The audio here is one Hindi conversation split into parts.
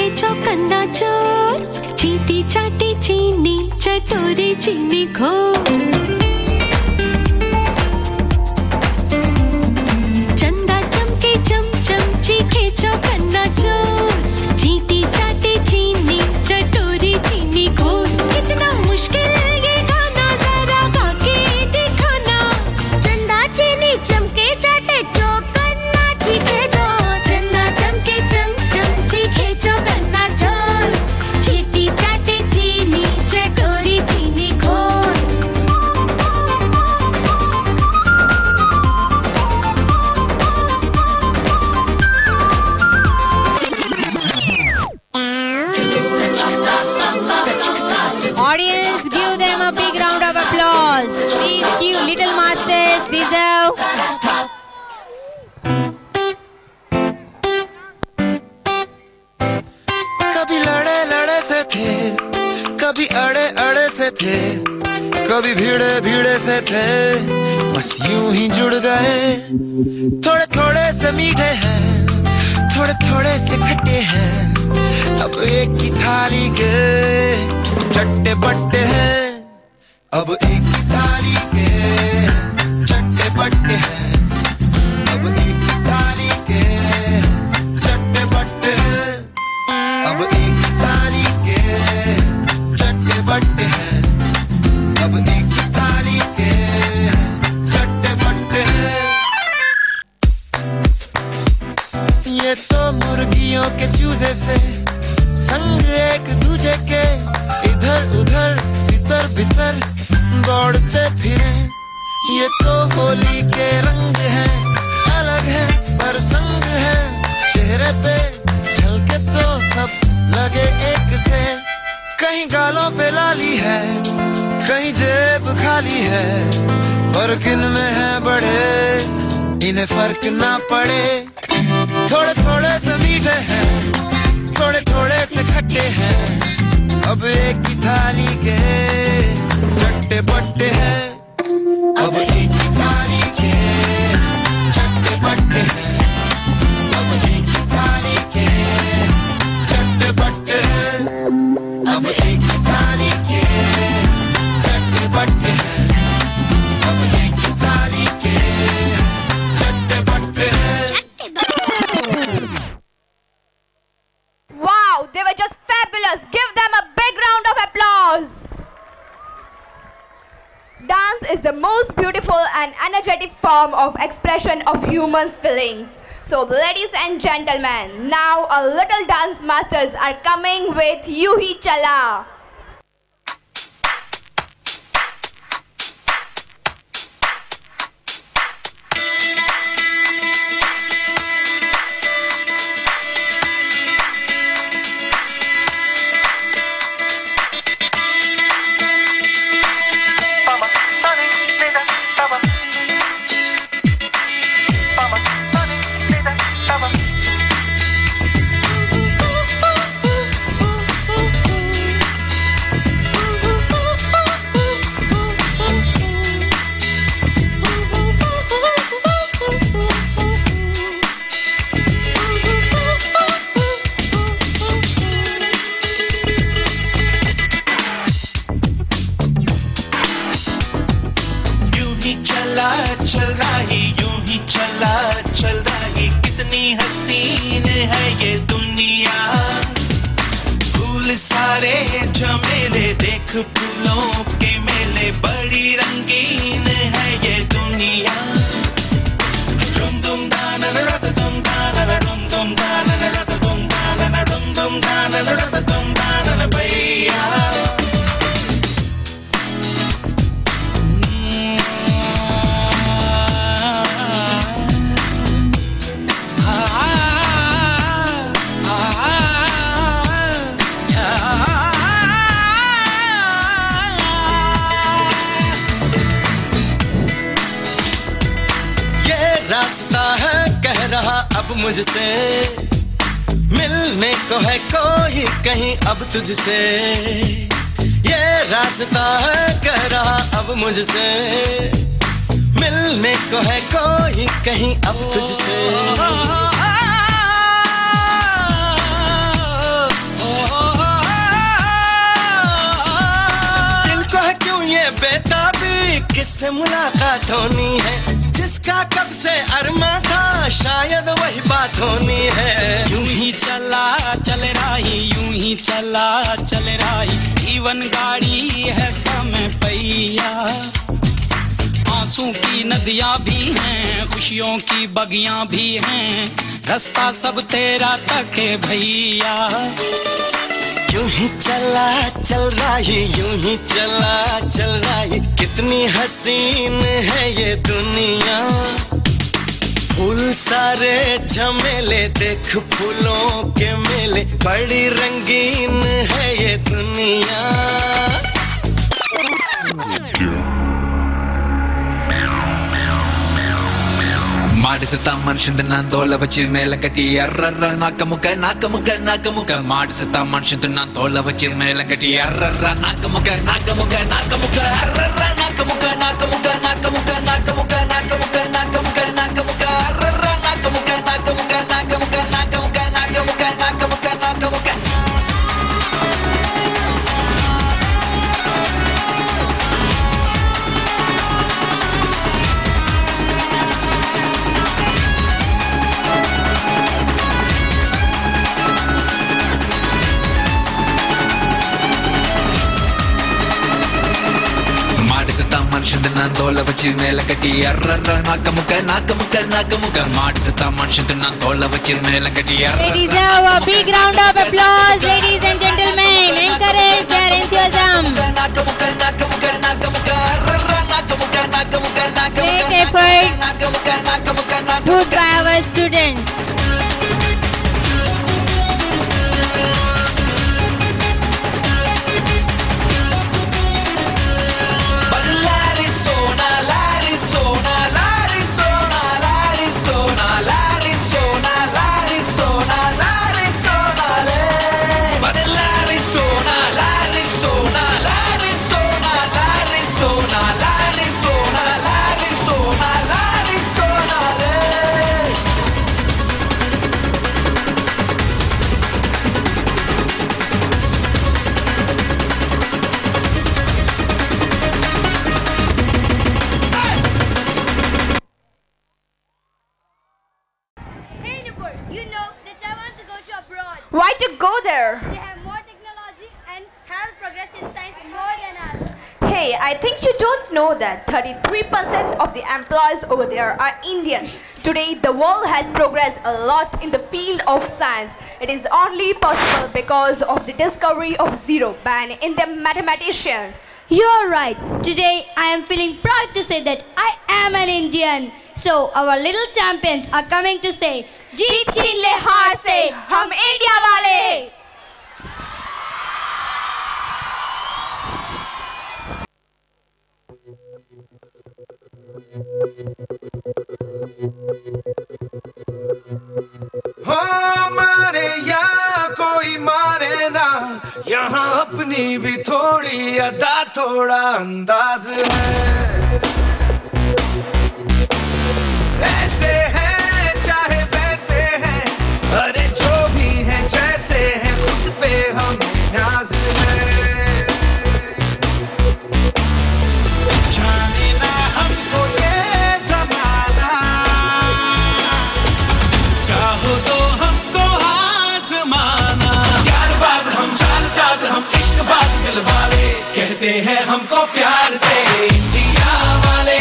चमके चौकन्ना चोर, चींटी चाटी चीनी चटोरी चीनी खोर। चंदा चमके चमचम चीखे चौकन्ना चोर, चींटी चाटी चीनी चटोरी चीनी खोर। कितना मुश्किल ये गाना जरा गा के दिखाना। चंदा चीनी चमके चाटे चौकन्ना चीखे चोर, चंदा चमके चमचम चीखे चौकन्ना चोर, चींटी चाटे चीनी चटोरी चीनी खोर। Audience, give them a big round of applause. These cute little masters deserve. कभी लड़े लड़े से थे, कभी अड़े अड़े से थे, कभी भीड़े भीड़े से थे, बस यूं ही जुड़ गए। थोड़े थोड़े से मीठे हैं, थोड़े थोड़े से खट्टे हैं, अब एक ही थाली के चट्टे बट्टे हैं। अब एक ही थाली के चट्टे बट्टे हैं, अब एक ही थाली के चट्टे बट्टे हैं, अब एक ही थाली के चट्टे बट्टे हैं, अब एक ही थाली के चट्टे बट्टे हैं। ये तो मुर्गियों के चूजे से संग एक दूजे के इधर उधर भीतर भीतर दौड़ते फिरे। ये तो होली के रंग हैं, अलग हैं पर संग हैं, चेहरे पे झलके तो सब लगे एक से। कहीं गालों पे लाली है, कहीं जेब खाली है, फर्क इनमें है बड़े, इन्हें फर्क ना पड़े। थोड़े थोड़े से मीठे हैं, थोड़े थोड़े से खट्टे हैं, अब एक ही थाली के चट्टे बट्टे हैं, अब एक ही थाली के चट्टे बट्टे हैं, अब एक ही थाली के चट्टे बट्टे हैं, अब एक ही थाली के चट्टे बट्टे हैं, अब एक ही थाली के चट्टे बट्टे हैं। Wow, they were just fabulous. Give them a big round of applause. Dance is the most beautiful and energetic form of expression of humans' feelings. So, ladies and gentlemen, now our little dance masters are coming with Yuhi Chala. चल रही यूं ही चला चल रही, कितनी हसीन है ये दुनिया। फूल सारे झमेले देख फूलों के मेले, बड़ी रंगीन है ये दुनिया। रुम दुम दाना रत दुम दाना रुम दुम दाना रत दुम दाना रुम दुम दाना रत दुम दाना भैया। अब मुझसे मिलने को है कोई कहीं अब तुझसे, ये रास्ता है कह रहा अब मुझसे, मिलने को है कोई कहीं अब तुझसे। से मुलाकात होनी है, जिसका कब से अरमा था शायद वही बात होनी है। यूं ही चला चल राही, यूं ही चला चल राही, जीवन गाड़ी है समय पहिया। आंसू की नदियां भी हैं, खुशियों की बगियां भी हैं, रास्ता सब तेरा तक है भैया। यूं ही चला चल राही, यूं ही चला चल राही, कितनी हसीन है ये दुनिया। फूल सारे झमेले, देख फूलों के मेले, बड़ी रंगीन है ये दुनिया। ಮಾಡಿಸುತ್ತ ಮನುಷ್ಯಂದ ನಾನ್ ತೋಳ ಬಚ್ಚಿ ಮೇಲೆ ಕಟ್ಟಿ ಅರ್ರರ್ರ ನಾಕ ಮುಖ ನಾಕ ಮುಖ ನಾಕ ಮುಖ ಮಾಡಿಸುತ್ತ ಮನುಷ್ಯಂದ ನಾನ್ ತೋಳ ಬಚ್ಚಿ ಮೇಲೆ ಕಟ್ಟಿ ಅರ್ರರ್ರ ನಾಕ ಮುಖ ನಾಕ ಮುಖ ನಾಕ ಮುಖ ಅರ್ರರ್ರ ನಾಕ ಮುಖ ನಾಕ ಮುಖ ನಾಕ ಮುಖ ನಾಕ ಮುಖ ನಾಕ ಮುಖ ನಾಕ ಮುಖ ನಾಕ ಮುಖ ಅರ್ರರ್ರ ನಾಕ ಮುಖ ನಾಕ ಮುಖ ನಾಕ ಮುಖ ನಾಕ ಮುಖ ನಾಕ ಮುಖ ನಾಕ ಮುಖ ನಾಕ ಮುಖ ಮನುಷ್ಯಂದ ನಾನ್ ತೋಳ ಬಚ್ಚಿ ಮೇಲೆ ಕಟ್ಟಿ ಅರ್ರರ್ರ ನಾಕ ಮುಖ ನಾಕ ಮುಖ ನಾಕ ಮುಖ ಮಾಡಿಸುತ್ತ ಮನುಷ್ಯಂದ ನಾನ್ ತೋಳ ಬಚ್ಚಿ ಮೇಲೆ ಕಟ್ಟಿ They deserve a big round of applause, ladies and gentlemen. Encourage their enthusiasm. Great effort. Good by our students. Why to go there? They have more technology and have progressed in science more than us. Hey, I think you don't know that 33% of the employees over there are Indians. Today, the world has progressed a lot in the field of science. It is only possible because of the discovery of zero band in the mathematician. You're right. Today, I am feeling proud to say that I am an Indian. So, our little champions are coming to say, जीत छीन ले हार से हम इंडिया वाले। हो मारे या कोई मारे ना, यहाँ अपनी भी थोड़ी अदा थोड़ा अंदाज है। ऐसे हैं चाहे वैसे हैं, अरे जो भी हैं जैसे हैं, खुद पे हमें नाज है। जाने ना हमको ये ज़माना, चाहो तो हमको आज़माना। यारबाज हम, चालसाज हम, इश्कबाज दिल वाले, कहते हैं हमको प्यार से इंडिया वाले।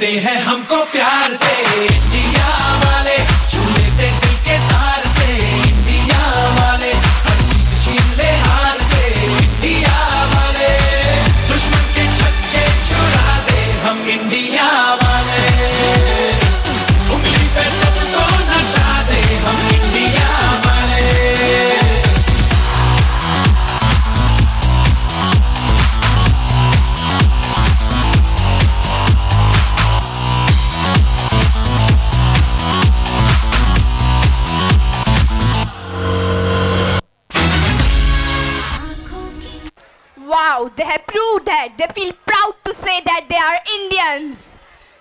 लेते हैं हमको प्यार से, इंडिया वाले छू लेते दिल के तार से, इंडिया वाले हर जीत छीन ले हार से, इंडिया वाले दुश्मन के छक्के छुड़ा दे हम इंडिया वाले, उंगली पे सबको नचा दे हम इंडिया वाले। Wow, they have proved that they feel proud to say that they are Indians.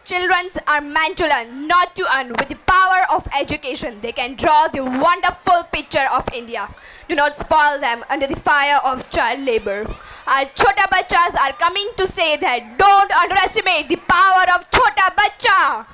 Children are meant to learn, not to earn. With the power of education, they can draw the wonderful picture of India. Do not spoil them under the fire of child labor. Our Chota Bachas are coming to say that don't underestimate the power of Chota Bacha.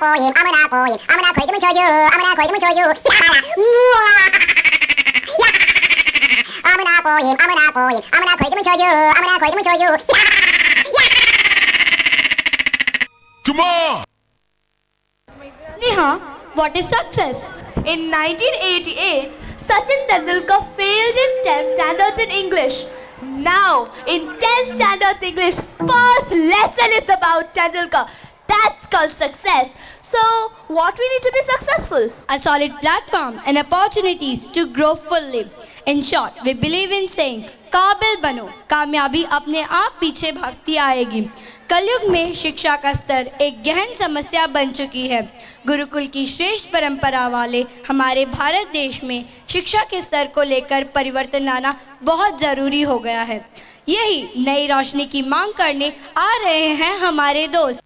Come on! Sneha, what is success? In 1988, Sachin Tendulkar failed in 10 standards in English. Now, in 10 standards English, first lesson is about Tendulkar. That's called success. So, what we need to be successful? A solid platform and opportunities to grow fully. In short, we believe in saying, काबिल बनो, कामयाबी अपने आप पीछे भागती आएगी। कलयुग में शिक्षा का स्तर एक गहन समस्या बन चुकी है। गुरुकुल की श्रेष्ठ परंपरा वाले हमारे भारत देश में शिक्षा के स्तर को लेकर परिवर्तन आना बहुत ज़रूरी हो गया है। यही नई रोशनी की मांग करने आ रहे हैं हमारे दोस्त।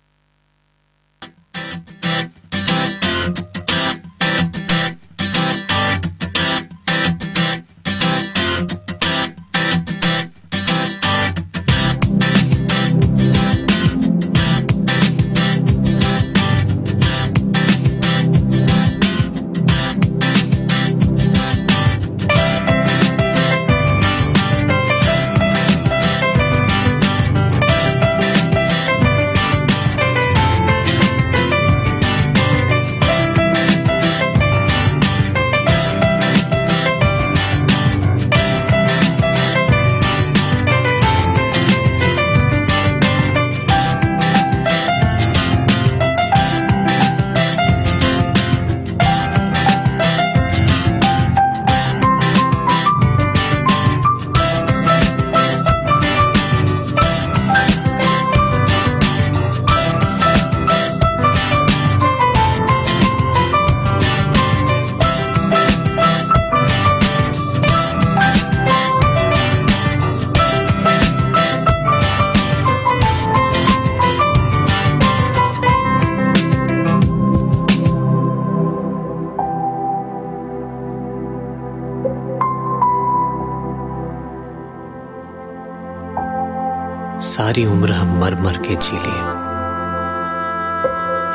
सारी उम्र हम मर मर के जी लिए,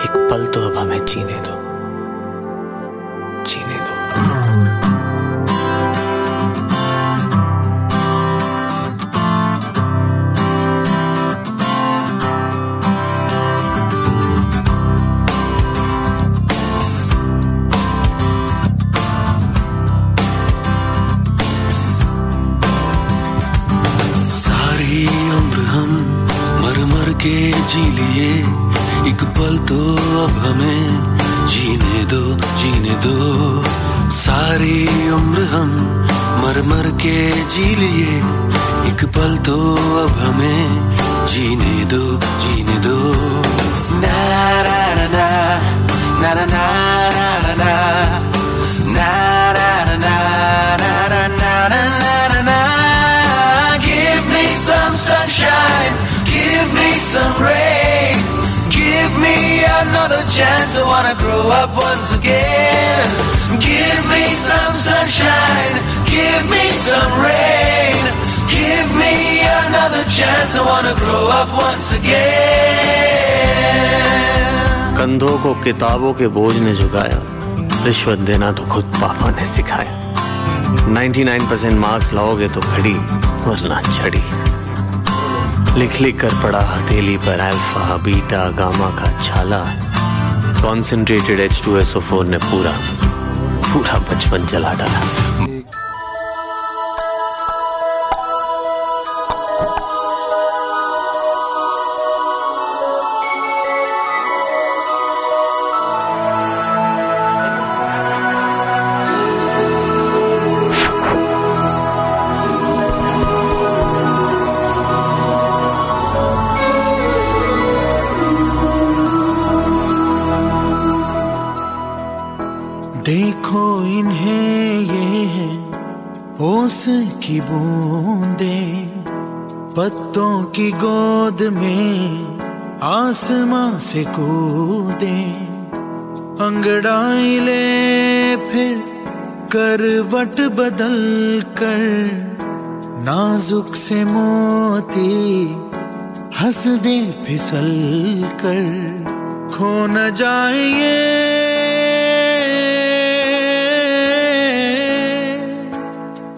एक पल तो अब हमें जीने दो, जीने दो। के जी लिए एक पल तो अब हमें जीने दो, जीने दो। सारी उम्र हम मर मर के जी लिए एक पल तो अब हमें जीने दो, जीने दो। ना ना ना ना ना ना ना ना ना ना ना ना ना ना। Give me some sunshine, give me some rain, give me another chance. I wanna grow up once again. Give me some sunshine, give me some rain, give me another chance. I wanna grow up once again. कंधों को किताबों के बोझ ने झुकाया, रिश्वत देना तो खुद पापा ने सिखाया। 99% मार्क्स लाओगे तो घड़ी वरना छड़ी। लिख लिख कर पड़ा हथेली पर अल्फा बीटा गामा का छाला। कॉन्सेंट्रेटेड H2SO4 ने पूरा बचपन जला डाला। देखो इन्हें ये है ओस की बूंदें, पत्तों की गोद में आसमां से कूदे। अंगड़ाई ले फिर करवट बदल कर, नाजुक से मोती हंस दे फिसल कर। खो न जाए ये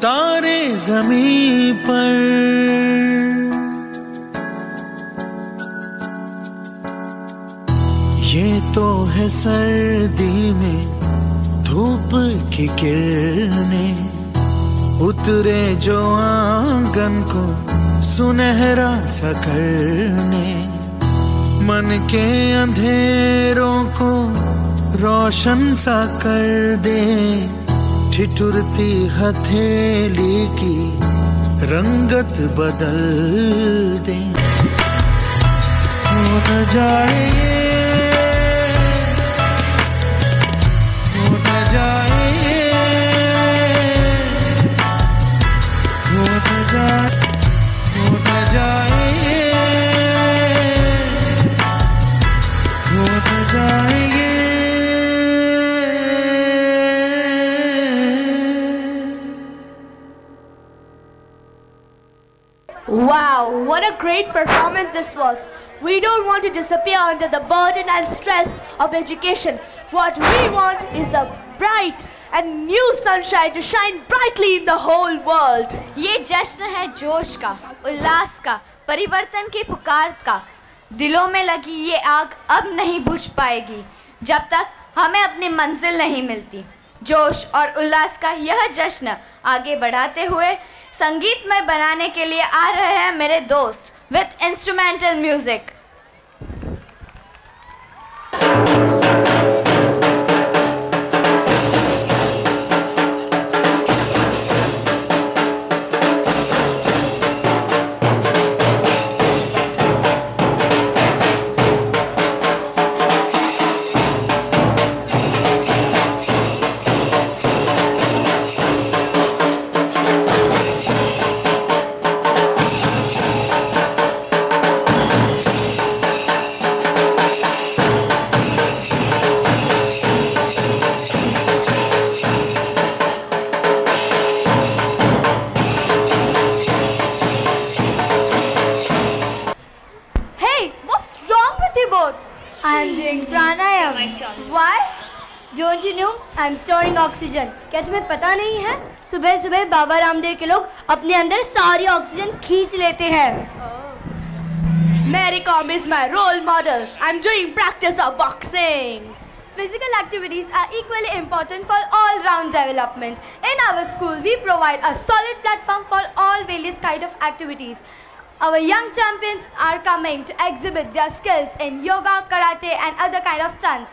तारे ज़मीं पर। ये तो है सर्दी में धूप की किरणें, उतरे जो आंगन को सुनहरा सा करने, मन के अंधेरों को रोशन सा कर दे, ठिठुरती हथेली की रंगत बदल दे। हो न जाए हो न जाए हो न जाए हो न जाए हो न जाए। Wow, what a great performance this was. We don't want to disappear under the burden and stress of education. What we want is a bright and new sunshine to shine brightly in the whole world. ये जश्न है जोश का, उल्लास का, परिवर्तन की पुकार का। दिलों में लगी ये आग अब नहीं बुझ पाएगी जब तक हमें अपनी मंजिल नहीं मिलती। जोश और उल्लास का यह जश्न आगे बढ़ाते हुए संगीतमय बनाने के लिए आ रहे हैं मेरे दोस्त with instrumental music. Don't you know? I'm storing oxygen. क्या तुम्हें पता नहीं है? सुबह सुबह बाबा रामदेव के लोग अपने अंदर सारी ऑक्सीजन खींच लेते हैं। Mary Kom is my role model. I'm doing practice of boxing. Physical activities are equally important for all-round development. In our school, we provide a solid platform for all various kinds of activities. Our young champions are coming to exhibit their skills in yoga, karate, and other kind of stunts.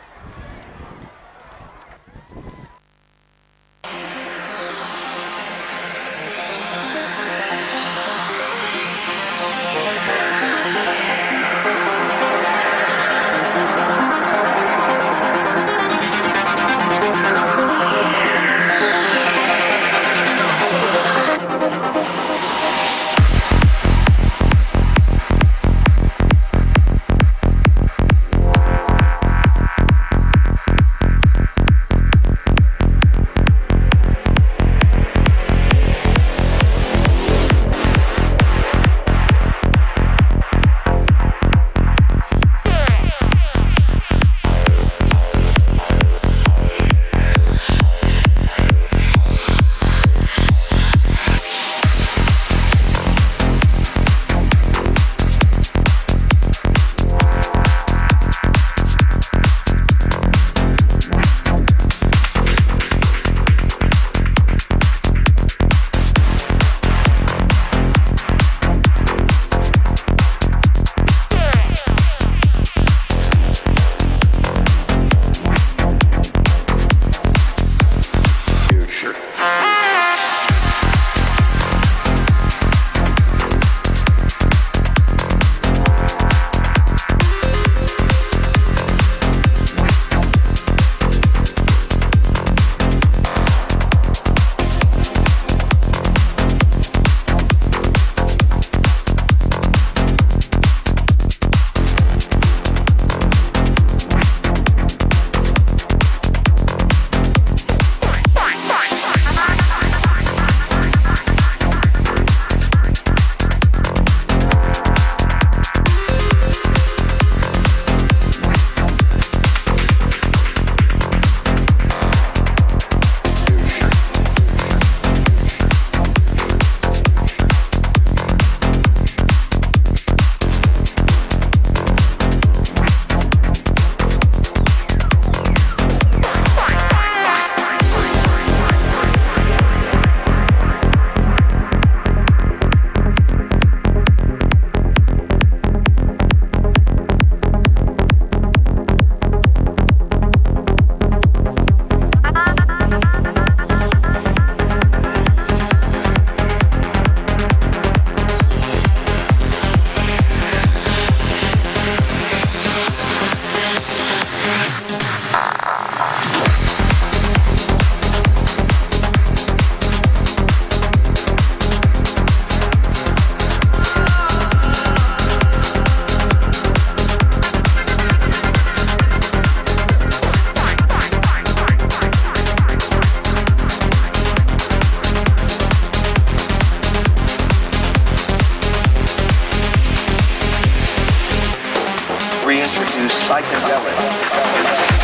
reintroduce psychedelic.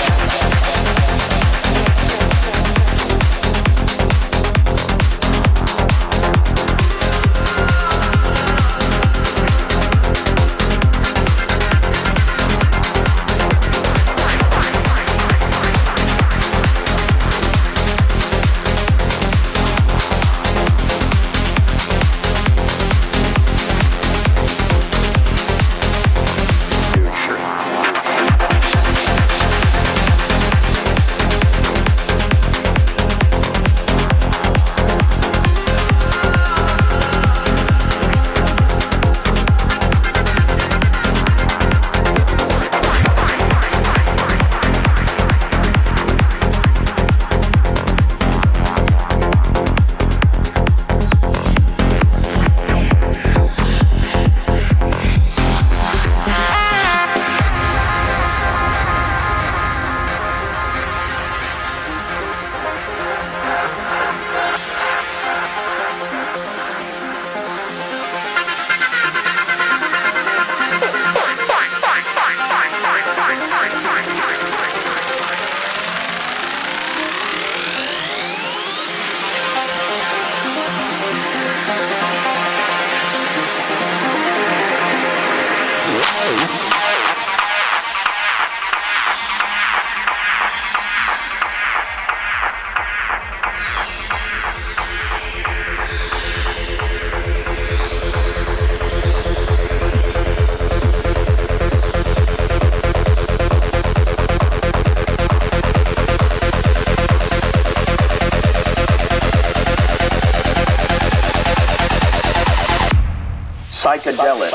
Psychedelic.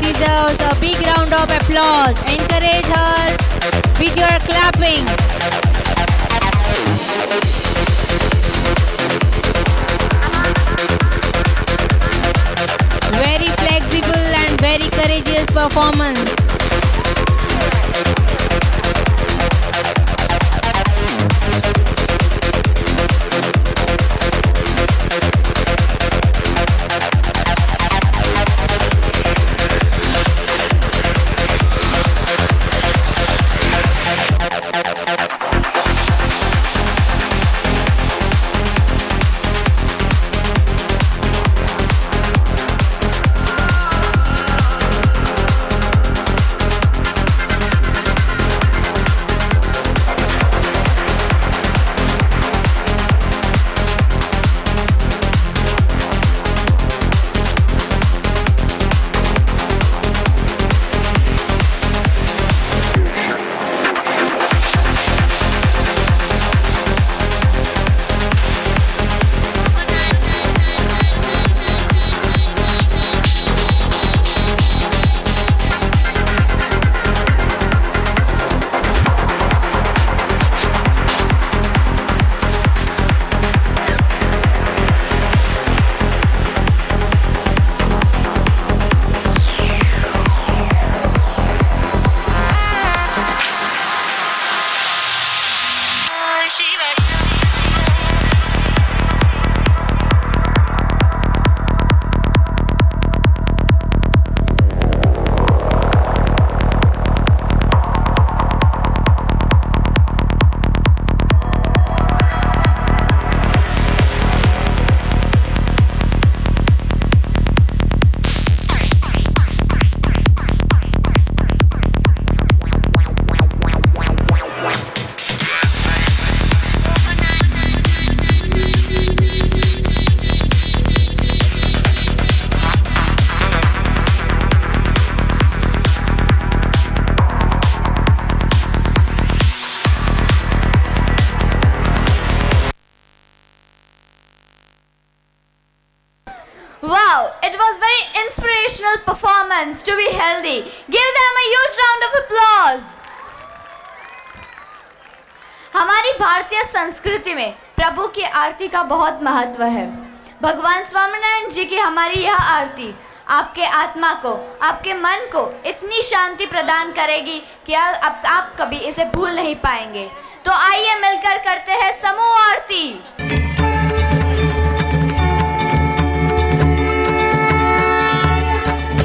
Deserves a big round of applause. Encourage her with your clapping. Very flexible and very courageous performance. devotional performance to be healthy. Give them a huge round of applause. हमारी भारतीय संस्कृति में प्रभु की आरती का बहुत महत्व है। भगवान स्वामीनारायण जी की हमारी यह आरती आपके आत्मा को, आपके मन को इतनी शांति प्रदान करेगी कि आप कभी इसे भूल नहीं पाएंगे। तो आइए मिलकर करते हैं समूह आरती।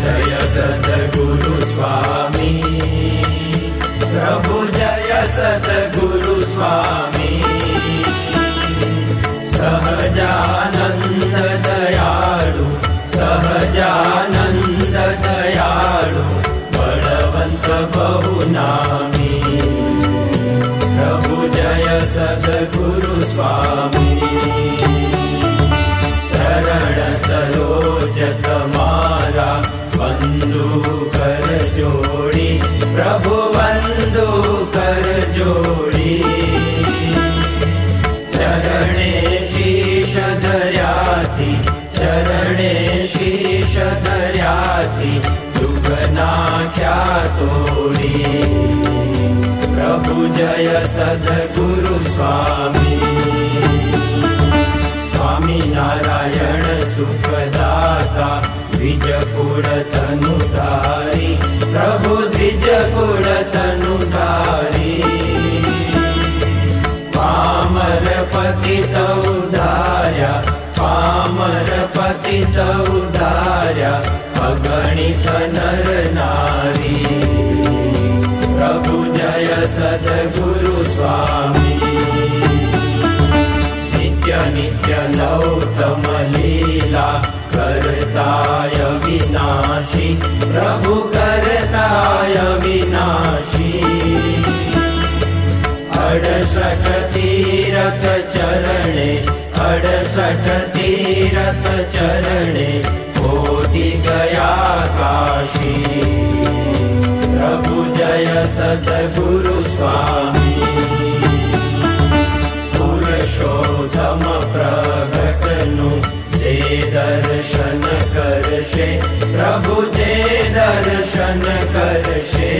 जय सद्गुरु स्वामी प्रभु, जय सद्गुरु स्वामी, सहजानंद दयालु, सहजानंद दयालु, बलवंत बहुनामी, प्रभु जय सद्गुरु स्वामी। चरण सरोज तुम्हारा बंधु कर जोड़ी, प्रभु बंधु कर जोड़ी, चरणे शीश धर्याथी, चरणे शीश धर्याथी, दुगना क्या तोड़ी, प्रभु जय सद्गुरु स्वामी। स्वामी नारायण सुखदाता, द्विज कुल तनुधारी, प्रभु द्विज कुल तनुधारी, पामर पतित उद्धार्या, पामर पतित उद्धार्या, अगणित नर नारी, प्रभु जय सद्गुरु स्वामी। नित्य नित्य नौतम लीला करताय विनाशी, प्रभु करताय विनाशी, 68 तीरथ चरणे, 68 तीरथ चरणे, कोटि गया काशी, प्रभु जय सद्गुरु स्वामी। पुरुषोत्तम प्रगटनु जे दर्शन करशे, प्रभु जे दर्शन करशे,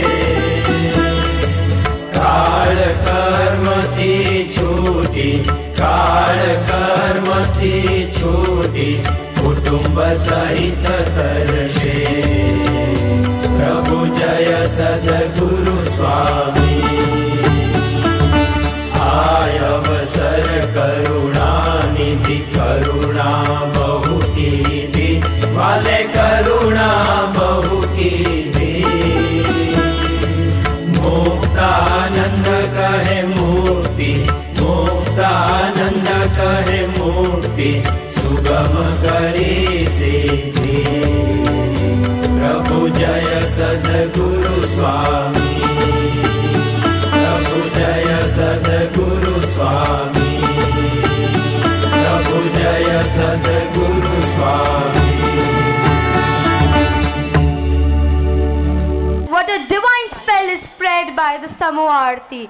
काल कर्म थी छूटी, काल कर्म थी छूटी, कुटुंब सहित तरशे, प्रभु जय सद्गुरु स्वामी। आय अवसर करुणा निधि, करुणा बहु कीधी, वाले करुणा बहु कीधी, मुक्तानंद कहे मूर्ति, मुक्तानंद कहे मूर्ति, सुगम करी सिद्धि, प्रभु जय सद्गुरु स्वामी, प्रभु जय सद्गुरु स्वामी, प्रभु जय सद्गुरु स्वामी। What a divine spell is spread by the Samoh Aarti.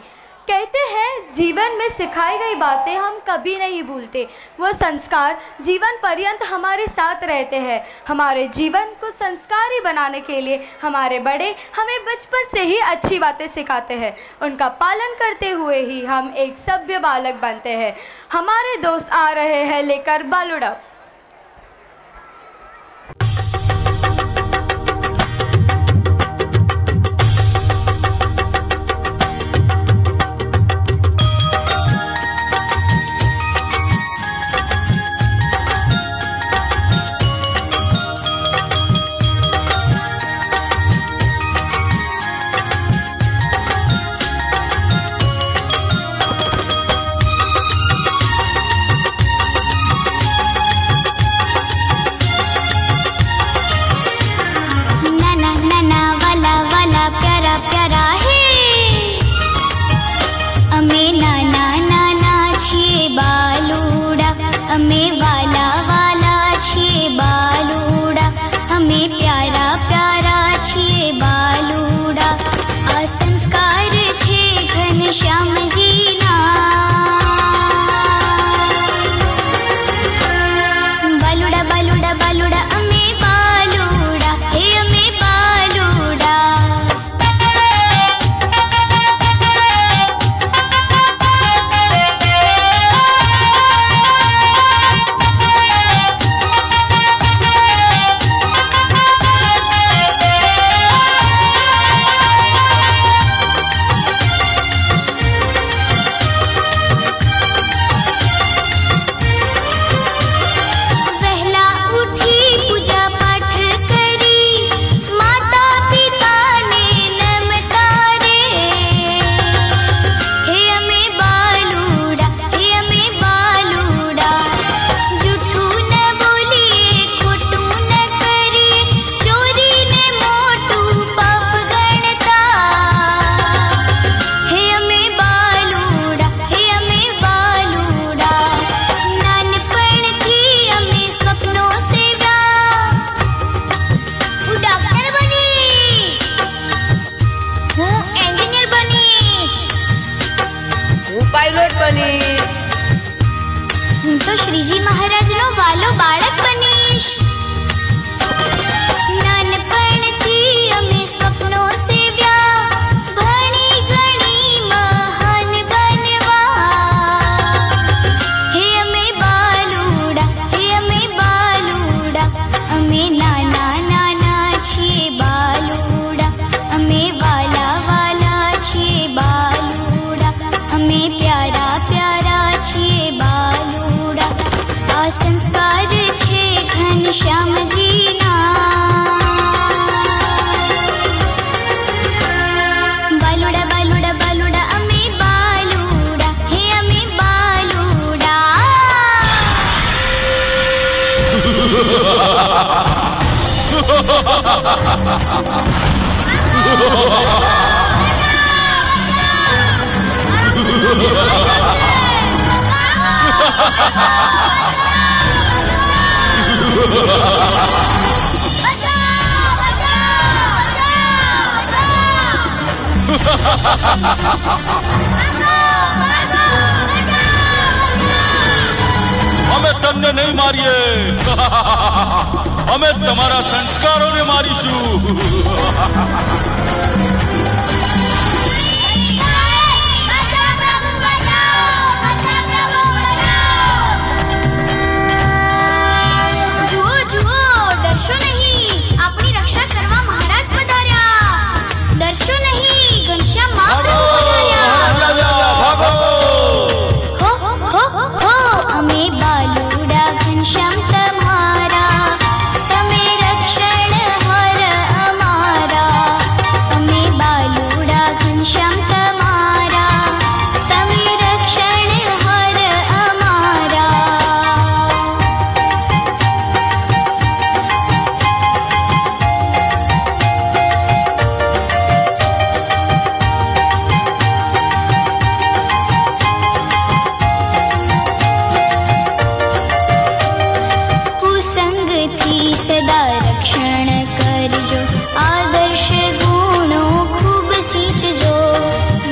कहते हैं जीवन में सिखाई गई बातें हम कभी नहीं भूलते, वो संस्कार जीवन पर्यंत हमारे साथ रहते हैं। हमारे जीवन को संस्कारी बनाने के लिए हमारे बड़े हमें बचपन से ही अच्छी बातें सिखाते हैं, उनका पालन करते हुए ही हम एक सभ्य बालक बनते हैं। हमारे दोस्त आ रहे हैं लेकर बालूड़ा। बालूड़ा बालूड़ा बालूड़ा अमे बालूड़ा हे શ્રીજી મહારાજનો વાલો બાળક બનીશ. નાનપણથી અમે સ્વપ્નો સેવ્યા, ભણી ગણી મહાન બનવા. હે અમે બાલુડા, હે અમે બાલુડા, અમે નાના નાના છીએ બાલુડા, અમે વાલા વાલા છીએ બાલુડા, અમે પ્યારા પ્યારા છીએ બાલુડા. આ સંસ્કાર છે ઘનશ્યામજીના. બાલુડા બાલુડા બાલુડા અમે બાલુડા, હે અમે બાલુડા. અમે તમને નહીં મારીએ, અમે તમારા સંસ્કારોને મારીશું. જુઓ જુઓ, ડરશો નહીં, આપણી રક્ષા કરવા મહારાજ પધાર્યા. ડરશો નહીં, ઘનશ્યામ મહાપ્રભુ પધાર્યા. હો હો હો, અમે બાલુડા ઘનશ્યામ તમારા, તમે રક્ષણ હર અમારા. અમે બાલુડા ઘનશ્યામ તમારા, તમે રક્ષણ હર અમારા. કુસંગથી સદા રક્ષણ કરજો, આદર્શ ગુણો ખૂબ સિંચજો.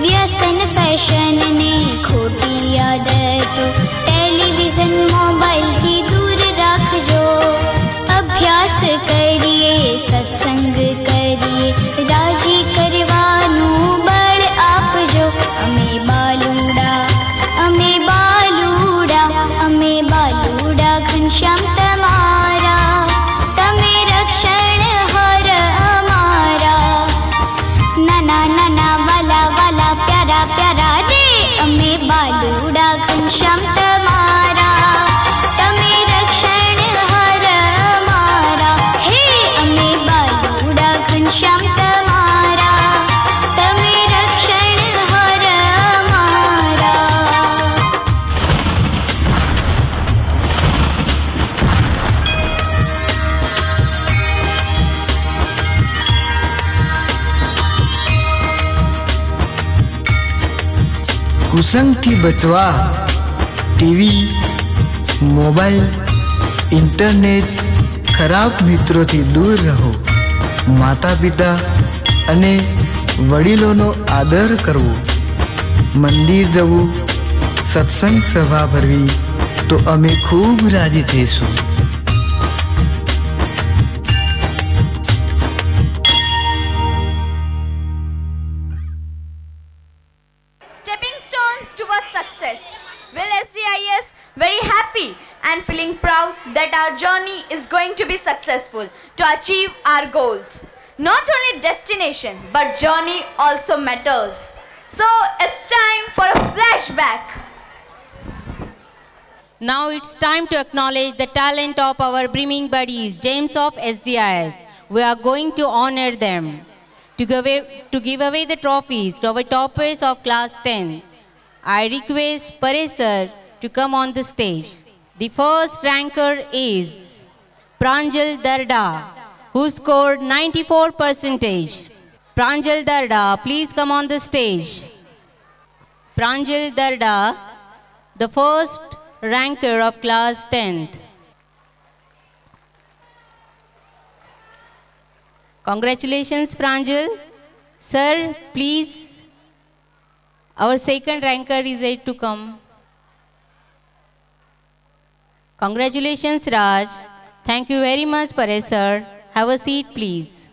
વ્યસન ફેશનને ખોટી આદતો ટેલિવિઝન મોબાઈલથી દૂર રાખજો. અભ્યાસ કરીએ, સત્સંગ કરીએ, રાજી કરવાનું બળ આપજો. અમે બાલુડા, અમે બાલુડા, અમે બાલુડા ઘનશ્યામ તમારા, તમે રક્ષણ હર અમારા. નાના નાના વાલા વાલા પ્યારા પ્યારા રે, અમે બાલુડા ઘનશ્યામ તમારા, તમે રક્ષણ હર અમારા. હે અમે બાલુડા ઘનશ્યામ તમારા, તમે રક્ષણ હર અમારા. કુસંગથી બચવા ટીવી, મોબાઈલ, ઇન્ટરનેટ, ખરાબ મિત્રોથી દૂર રહો. માતા પિતા અને વડીલોનો આદર કરવો, મંદિર જવું, સત્સંગ સભા ભરવી, તો અમે ખૂબ રાજી થઈશું. Stepping stones towards success. Will SDIS very happy and feeling proud that our journey is going to be successful to achieve our goals. Not only destination but journey also matters. So it's time for a flashback. Now it's time to acknowledge the talent of our brimming buddies, James of SDIS. We are going to honor them. To give away the trophies to our toppers of class 10, I request Paresh sir to come on the stage. The first ranker is Pranjal Darda, who scored 94%. Pranjal Darda, please come on the stage. Pranjal Darda, the first ranker of class 10th. Congratulations, Pranjal. Sir, please, our second ranker is yet to come. Congratulations, Raj. Thank you very much, Paresh sir. Have a seat, please.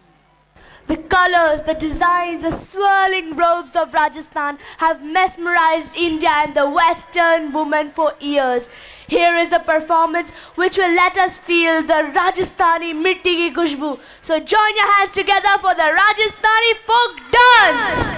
The colors, the designs, the swirling robes of Rajasthan have mesmerized India and the Western woman for years. Here is a performance which will let us feel the Rajasthani mitti ki khushboo. So join your hands together for the Rajasthani folk dance.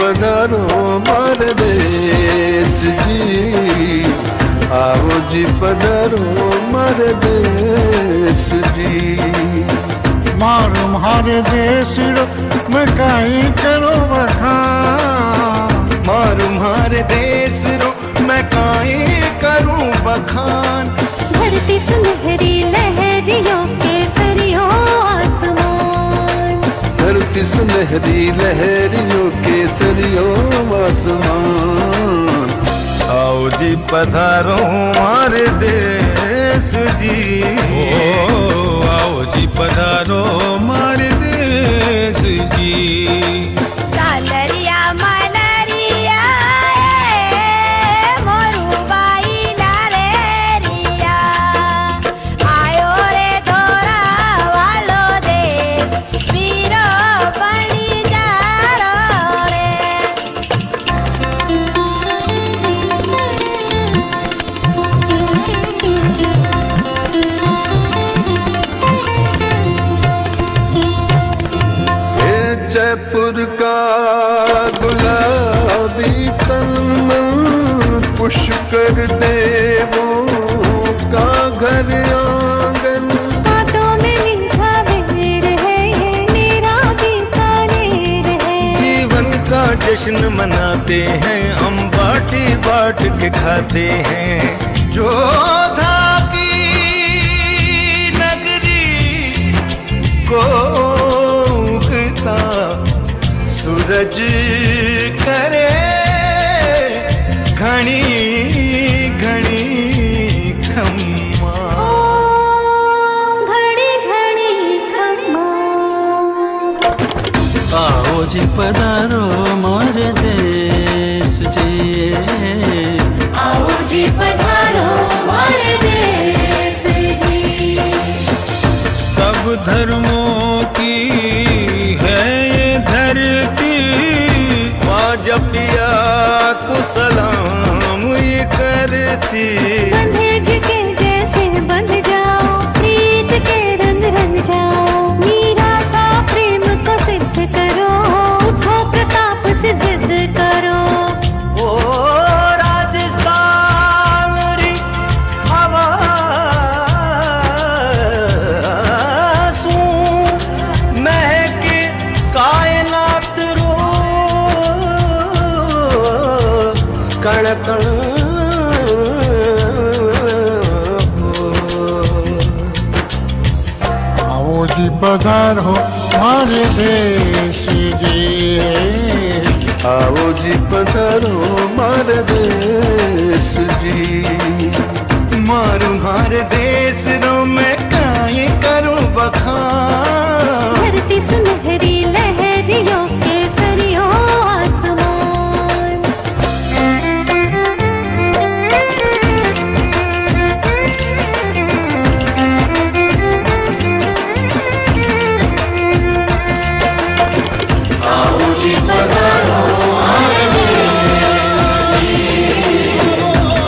पधारो मारे देश जी, आओ जी पधारो मारे देश जी। मारो मारे देश रो मैं काई करो बखान, मारो मारे देश रो मैं काई करूं बखान। धरती सुनहरी लहरियों के सरियों आसमान, धरती सुनहरी लहरियों के सरियों आसमान। आओ जी पधारो हमारे देश जी, ओ आओ जी पधारो हमारे देश जी। सालरिया मलरिया मोरुबाई लारेरिया, आयो रे दोरा वालो देश वीरो बनी जारो रे। जयपुर का गुलाबी तन पुष्कर देवों का घर आंगन। बातों में मीठा बेर है ये मेरा बीकानेर है। जीवन का जश्न मनाते हैं हम बाटी बाट के खाते हैं। जोधा की नगरी को सूरज करे घनी घनी खम्मा, घड़ी घड़ी खम्मा। आओ जी पधारो मारे देश जी, आओ जी पधारो मारे देश जी। सब धर्मों की है ये धरती, जपिया को सलाम ये करती। बंधेज के जैसे बंध जाओ, प्रीत के रंग रंग जाओ। मीरा सा प्रेम को सिद्ध करो, उठो प्रताप से जिद करो। ओ राजस्थान री हवा सू महके कायनात रो कण कण। आओ जी पधारो हमारे देश जी, आओ जी पधारो मारे देश जी। मारू मारे देश रो मैं काहे करूं बखान। धरती सुनहरी लहरियों के सरियों आसमान। आओ जी पधारो हमारे देश जी।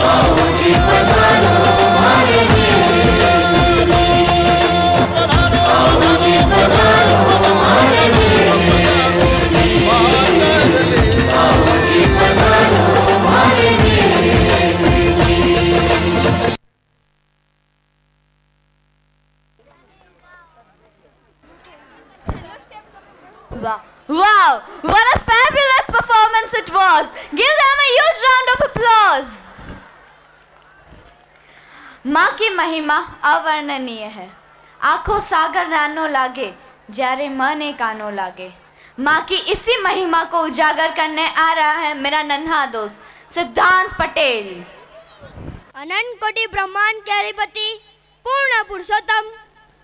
आओ जी पधारो हमारे देश जी। आओ जी पधारो हमारे देश जी। आओ जी पधारो हमारे देश जी। Wow. Wow! What a fabulous performance it was! Give them a huge round of applause! माँ की महिमा अवर्णनीय है। आंखों सागर नानो लागे, जारे मन कानो लागे। माँ की इसी महिमा को उजागर करने आ रहा है मेरा नन्हा दोस्त सिद्धांत पटेल। अनंत कोटि ब्रह्मांड के अधिपति पूर्ण पुरुषोत्तम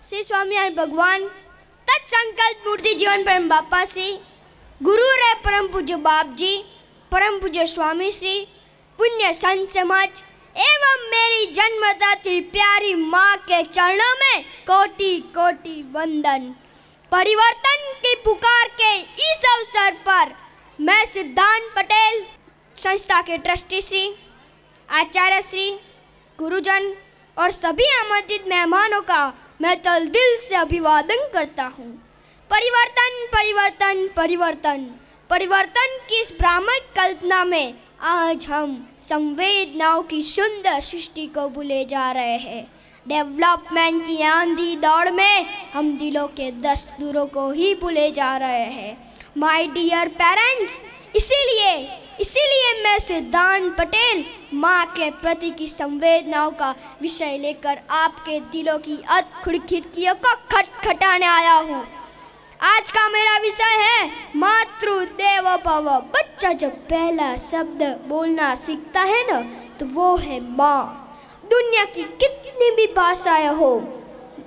श्री स्वामीनारायण भगवान तत्संकल्प मूर्ति जीवन परम बापा श्री गुरु रे परम पूज्य बाप जी, परम पूज्य स्वामी श्री, पुण्य संत समाज एवं मेरी जन्मदात्री प्यारी माँ के चरणों में कोटि कोटि वंदन। परिवर्तन की पुकार के इस अवसर पर मैं सिद्धांत पटेल संस्था के ट्रस्टी श्री, आचार्य श्री, गुरुजन और सभी आमंत्रित मेहमानों का मैं तल दिल से अभिवादन करता हूँ। परिवर्तन परिवर्तन परिवर्तन परिवर्तन की इस भ्रामक कल्पना में आज हम संवेदनाओं की सुंदर सृष्टि को भूले जा रहे हैं। डेवलपमेंट की आंधी दौड़ में हम दिलों के दस्तूरों को ही भूले जा रहे हैं। माय डियर पेरेंट्स, इसीलिए मैं सिद्धांत पटेल माँ के प्रति की संवेदनाओं का विषय लेकर आपके दिलों की अधखुड़ खिड़कियों को खटखटाने आया हूँ। आज का मेरा विषय है मातृ देवो भव। बच्चा जब पहला शब्द बोलना सीखता है ना, तो वो है माँ। दुनिया की कितनी भी भाषाएं हो,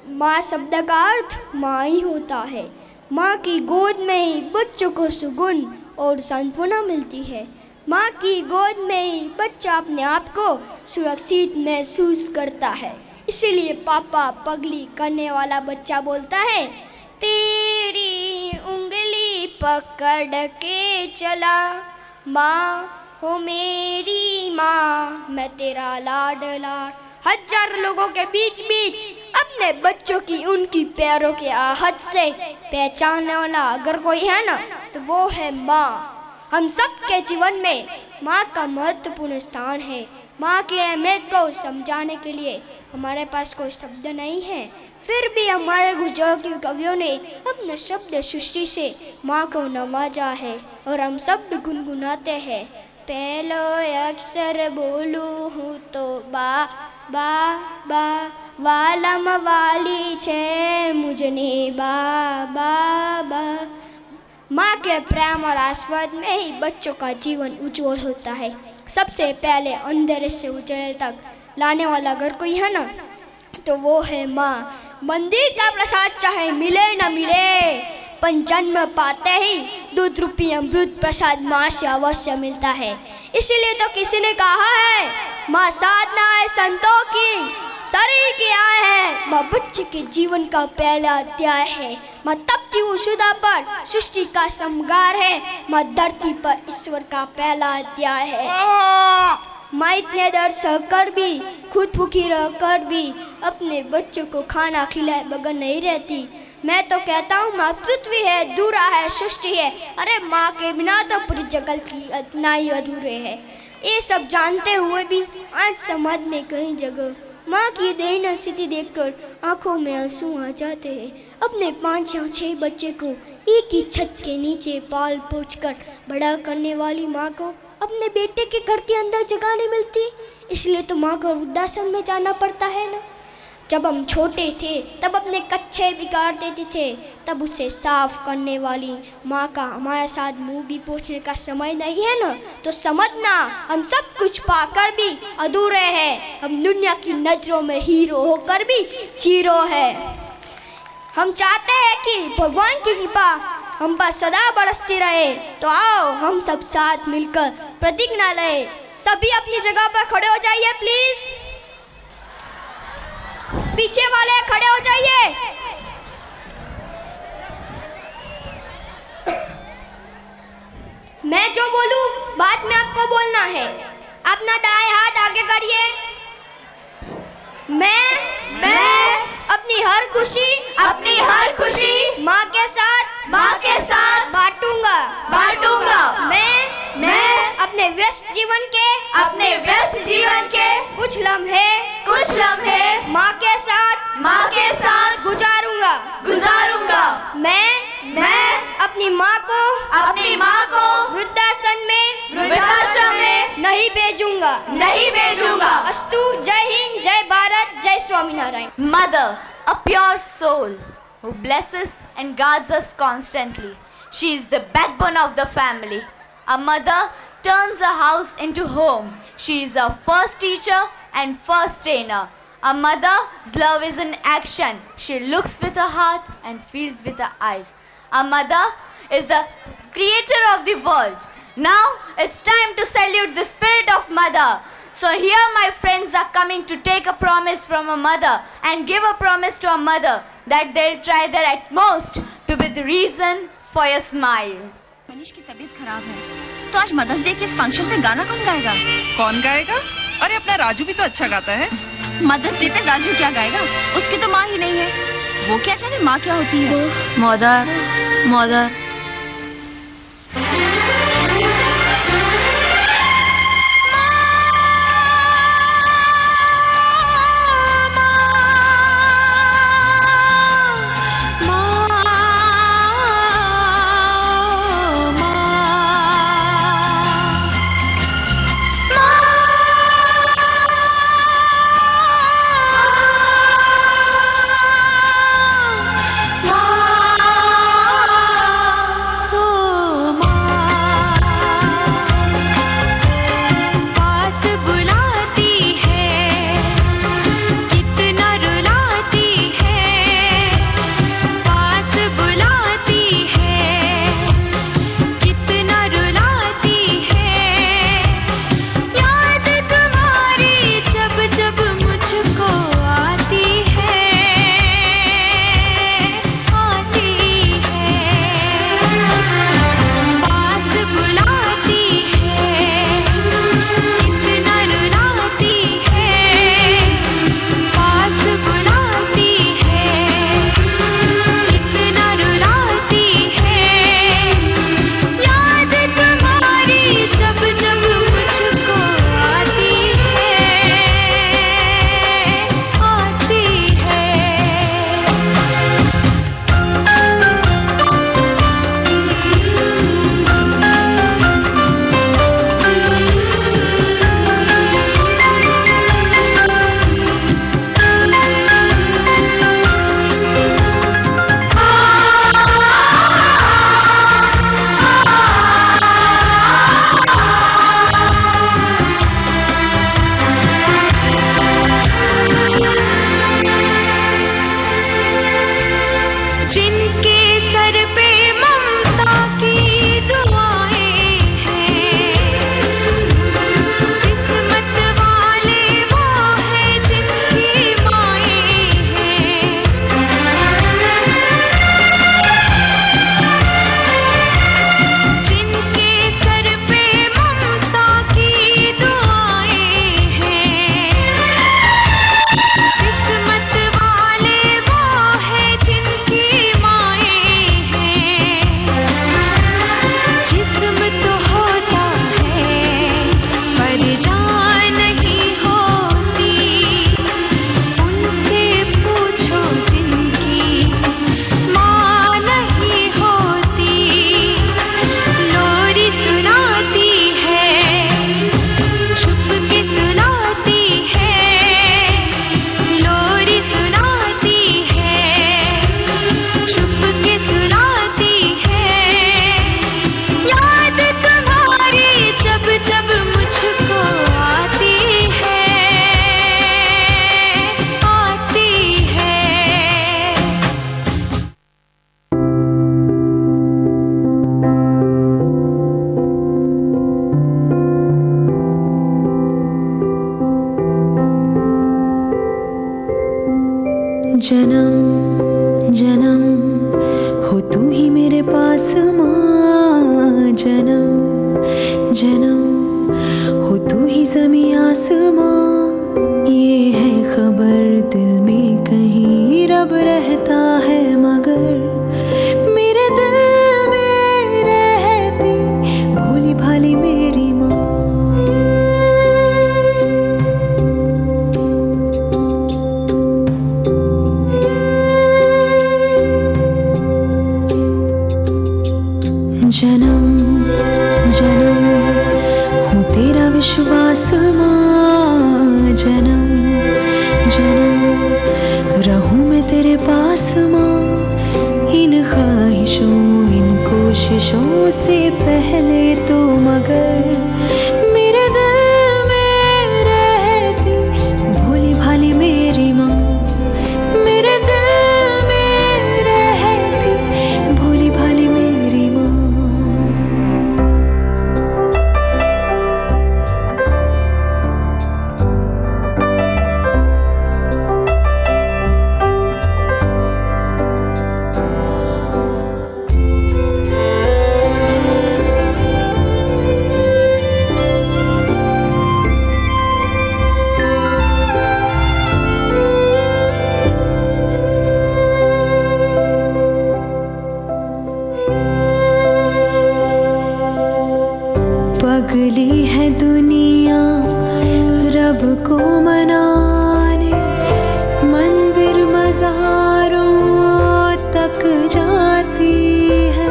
माँ शब्द का अर्थ माँ ही होता है। माँ की गोद में ही बच्चों को सुकून और सांत्वना मिलती है। माँ की गोद में ही बच्चा अपने आप को सुरक्षित महसूस करता है। इसीलिए पापा पगली करने वाला बच्चा बोलता है, तेरी उंगली पकड़ के चला माँ हो मेरी माँ, मैं तेरा लाडला। हजार लोगों के बीच अपने बच्चों की उनकी पैरों के आहट से पहचानने वाला अगर कोई है ना, तो वो है माँ। हम सब के जीवन में माँ का महत्वपूर्ण स्थान है। माँ की अहमियत को समझाने के लिए हमारे पास कोई शब्द नहीं है, फिर भी हमारे गुजराती कवियों ने अपने शब्द सृष्टि से माँ को नवाजा है और हम सब गुनगुनाते हैं। पहलो अक्षर बोलूं हूँ तो बा बा बा, वालम वाली छे मुझने बा बा बा। माँ के प्रेम और आशीर्वाद में ही बच्चों का जीवन उज्जवल होता है। सबसे पहले अंधेरे से उजाले तक लाने वाला अगर कोई है ना, तो वो है माँ। मंदिर का प्रसाद चाहे मिले न मिले, पर जन्म पाते ही दूध रूपी अमृत प्रसाद माँ से अवश्य मिलता है। इसीलिए तो किसी ने कहा है, माँ साधना है संतों की, शरीर की आय है। माँ बच्चे के जीवन का पहला अध्याय है। माँ तपती हुई सुधा पर सृष्टि का श्रृंगार है। माँ धरती पर ईश्वर का पहला अध्याय है। माँ इतने दर्द सहकर भी, खुद भूखी रहकर भी अपने बच्चों को खाना खिलाए बगैर नहीं रहती। मैं तो कहता हूँ माँ पृथ्वी है, धूरा है, सृष्टि है। अरे माँ के बिना तो पूरी जगत की इतना ही अधूरे है। ये सब जानते हुए भी आज समाज में कई जगह माँ की दयनीय स्थिति देखकर आंखों में आंसू आ जाते हैं। अपने 5 या 6 बच्चे को एक ही छत के नीचे पाल पोछ कर बड़ा करने वाली माँ को अपने बेटे के घर के अंदर जगह नहीं मिलती, इसलिए तो माँ को वृद्धाश्रम में जाना पड़ता है ना। जब हम छोटे थे तब अपने कच्चे बिगाड़ देते थे, तब उसे साफ करने वाली माँ का हमारे साथ मुंह भी पोंछने का समय नहीं है ना, तो समझना हम सब कुछ पाकर भी अधूरे हैं। हम दुनिया की नजरों में हीरो होकर भी जीरो है। हम चाहते हैं कि भगवान की कृपा हम पर सदा बरसती रहे, तो आओ हम सब साथ मिलकर प्रतिज्ञा लें। सभी अपनी जगह पर खड़े हो जाइए प्लीज। पीछे वाले खड़े हो जाइए। मैं जो बोलूं बाद में आपको बोलना है। अपना दाएं हाथ आगे करिए। मैं अपनी हर खुशी माँ के साथ बांटूंगा। मैं अपने व्यस्त जीवन के कुछ लम्हे माँ के साथ गुजारूंगा। मैं अपनी माँ को वृद्धाश्रम में नहीं भेजूंगा। अस्तु। जय हिंद, जय भारत, जय Swaminarayan. Mother, a pure soul who blesses and guards us constantly. She is the backbone of the family. A mother turns a house into home. She is our first teacher and first trainer. A mother's love is in action. She looks with her heart and feels with her eyes. A mother is the creator of the world. Now it's time to salute the spirit of mother. So here my friends are coming to take a promise from a mother and give a promise to a mother that they'll try their utmost to be the reason for your smile. Manish की तबीयत खराब है, तो आज मदर्स डे के इस फंक्शन में गाना कौन गाएगा? कौन गाएगा? अरे अपना राजू भी तो अच्छा गाता है। मदर्स डे पे राजू क्या गाएगा? उसकी तो माँ ही नहीं है। वो क्या जाने माँ क्या होती है? मदर। जन्म जन्म हो तू ही मेरे पास माँ, जन्म जन्म हो तू ही ज़मीं आसमां। ये है खबर दिल में कहीं रब रहता है, मगर मेरे दिल में रहती भोली भाली मेरी माँ। जन्म जन्म हूँ तेरा विश्वास माँ, जन्म जन्म रहूँ मैं तेरे पास माँ। इन ख्वाहिशों इन कोशिशों से पहले तो मगर मेरे दिल में रहती भोली भाली मेरी माँ। मेरे दिल में रहती भोली भाली मेरी माँ। पगली है दुनिया रब को मनाने, मंदिर मज़ारों तक जाती है।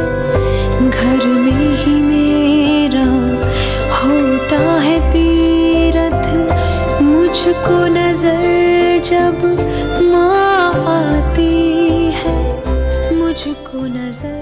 घर में ही मेरा होता है तीरथ, मुझको नजर जब माँ आती है, मुझको नजर